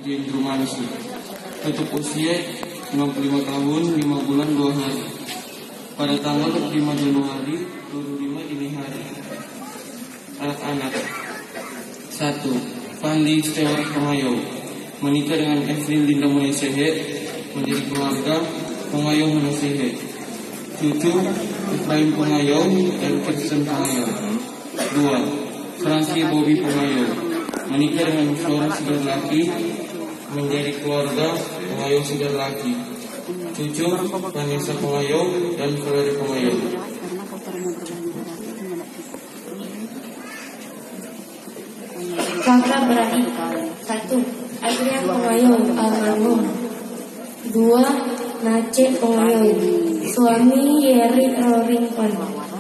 Jane Rumansi. Tutup usia 65 tahun 5 bulan 2 hari. Pada tanggal 5 Januari 2005 dini hari. Anak-anak. 1. Fandi Stewart Pengayau menikah dengan Evelyn Linda Munesehe, menjadi keluarga Pengayau Munesehe. Cucu Ibrahim Pengayau dan Kirsten Pengayau. 2. Fransi Bobby Pengayau menikah dengan Flora Sudarlaki, menjadi keluarga Pengayau Sudarlaki. Cucu Vanessa Pengayau dan Valerie Pengayau. Kakak beradik. 1. Adrian Pengayau almarhum. 2. Nace Pengayau, suami Yeri Rorington,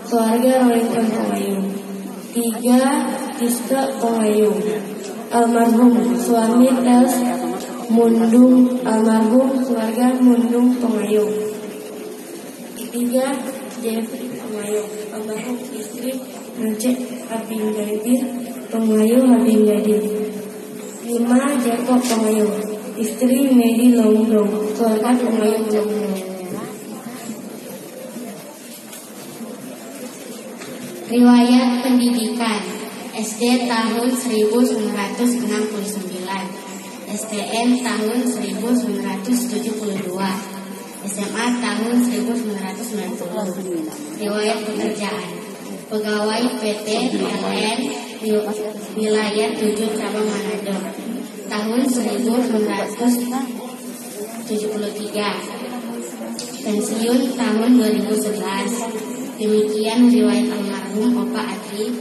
keluarga Rorington Pengayau. 3. Diska Pengayau almarhum, suami Els Mundung almarhum, keluarga Mundung Pengayau. 3. Jeffrey Pengayau almarhum, istri Nace Abinggadir Pengayau Abinggadir. 5. Jacob Pengayau, istri Medi Longdong, keluarga Pengayau Longdong. Riwayat pendidikan: SD tahun 1969, STM tahun 1972, SMA tahun 1990. Riwayat pekerjaan: pegawai PT PLN Wilayah 7 Cabang Manado tahun 1973, pensiun tahun 2011. Demikian riwayat almarhum Opa Adri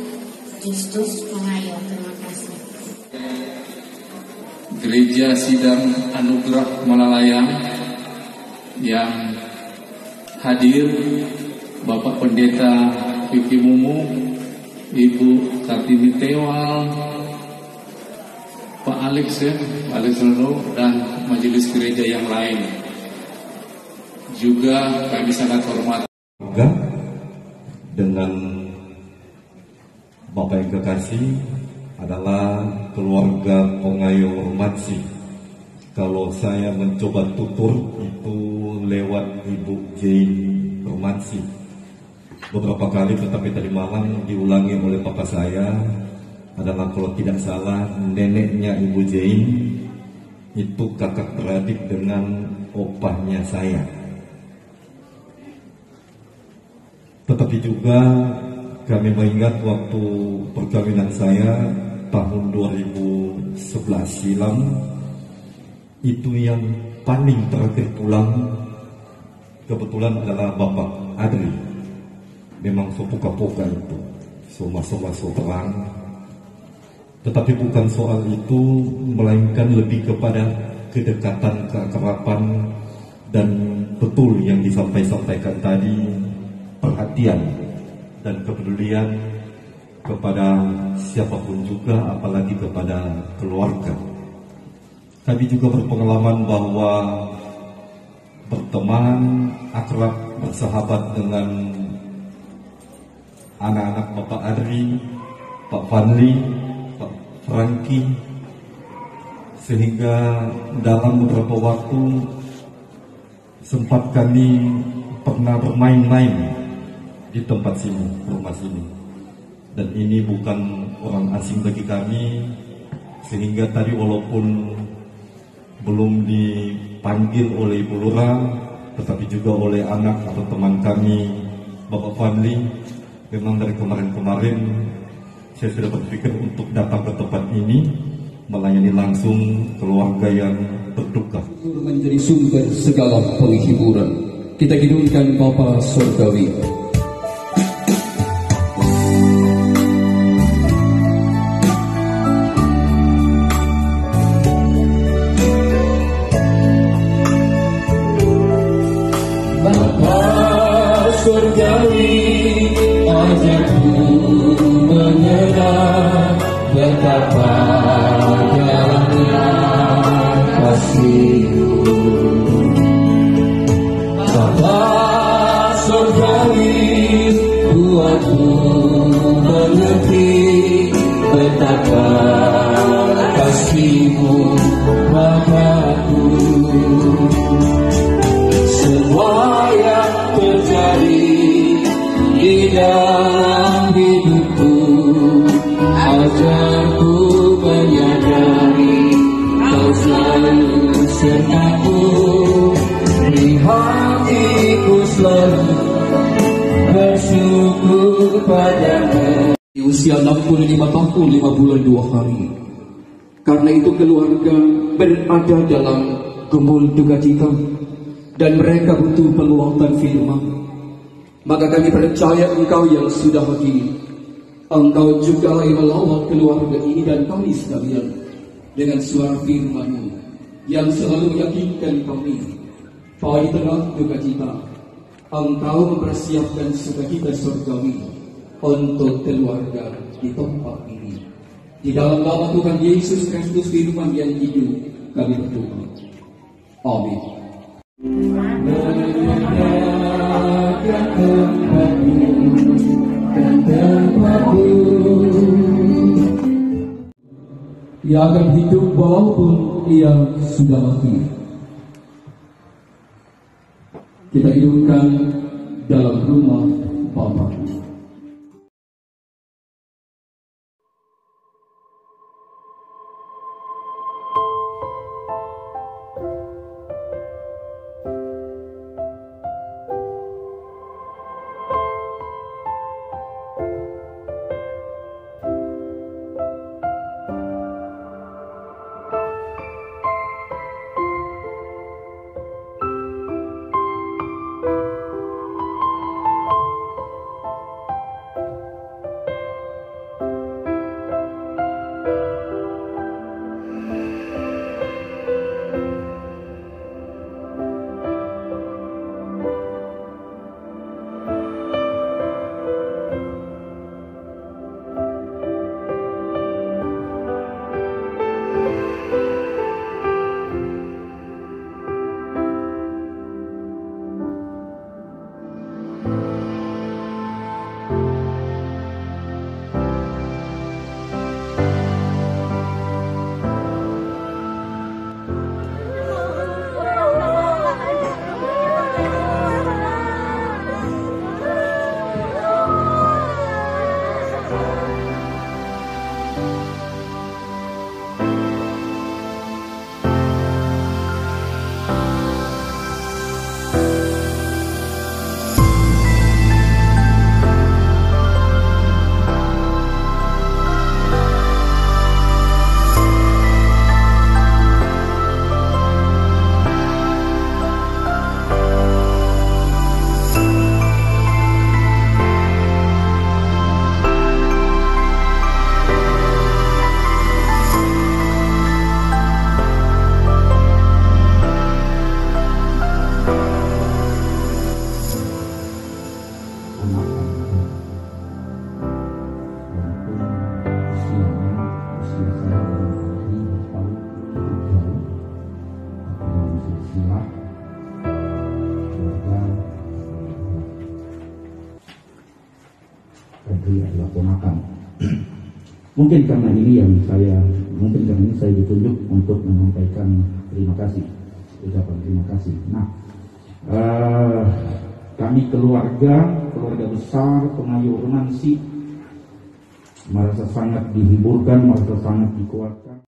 Justus Pengayau. Terima kasih. Gereja Sidang Anugerah Malalayang yang hadir Bapak Pendeta Vicky Mumu, Ibu Kartini Tewal, Pak Alex Leno, dan majelis gereja yang lain. Juga kami sangat hormat dengan Bapak yang kekasih adalah keluarga Pengayau Rumansi. Kalau saya mencoba tutur itu lewat Ibu Jane Rumansi beberapa kali, tetapi tadi malam diulangi oleh papa saya adalah, kalau tidak salah, neneknya Ibu Jane itu kakak beradik dengan opahnya saya. Tetapi juga kami mengingat waktu perkawinan saya tahun 2011 silam, itu yang paling terakhir pulang kebetulan adalah Bapak Adri. Memang sopuka-puka itu, soma-soma terang. Tetapi bukan soal itu, melainkan lebih kepada kedekatan, keakraban, dan betul yang disampaikan tadi, perhatian dan kepedulian kepada siapapun juga, apalagi kepada keluarga. Kami juga berpengalaman bahwa berteman, akrab, bersahabat dengan anak-anak Bapak Adri, Pak Fanli, Pak Franky, sehingga dalam beberapa waktu sempat kami pernah bermain-main di tempat sini, rumah sini. Dan ini bukan orang asing bagi kami, sehingga tadi walaupun belum dipanggil oleh Ibu Lurah, tetapi juga oleh anak atau teman kami, Bapak Fadli, memang dari kemarin-kemarin saya sudah berpikir untuk datang ke tempat ini, melayani langsung keluarga yang berduka. Menjadi sumber segala penghiburan. Kita hidupkan Bapa Surgawi. Surgawi, ajarku menyerah betapa dalamnya kasih-Mu. Bapa surgawi, buatku mengerti betapa kasih-Mu. dalam hidupku, ajarku menyadari Kau selalu sertaku, di hatiku selalu bersyukur padamu. Di usia 65 tahun 5 bulan 2 hari. Karena itu keluarga berada dalam gumul duka cita dan mereka butuh penguatan firman. Maka kami percaya Engkau yang sudah hadir, Engkau juga yang melawat keluarga ini dan kami sekalian dengan suara firman-Mu yang selalu meyakinkan kami bahwa di tengah duka cita Engkau mempersiapkan sukacita surgawi untuk keluarga di tempat ini. Di dalam nama Tuhan Yesus Kristus firman yang hidup kami berdoa. Amin. Ia akan hidup walaupun ia sudah mati. Kita hidupkan dalam rumah Bapa. Adalah ponakan. Mungkin karena ini saya ditunjuk untuk menyampaikan terima kasih, ucapan terima kasih. Nah, kami keluarga besar Pengayuh Romansi merasa sangat dihiburkan, merasa sangat dikuatkan.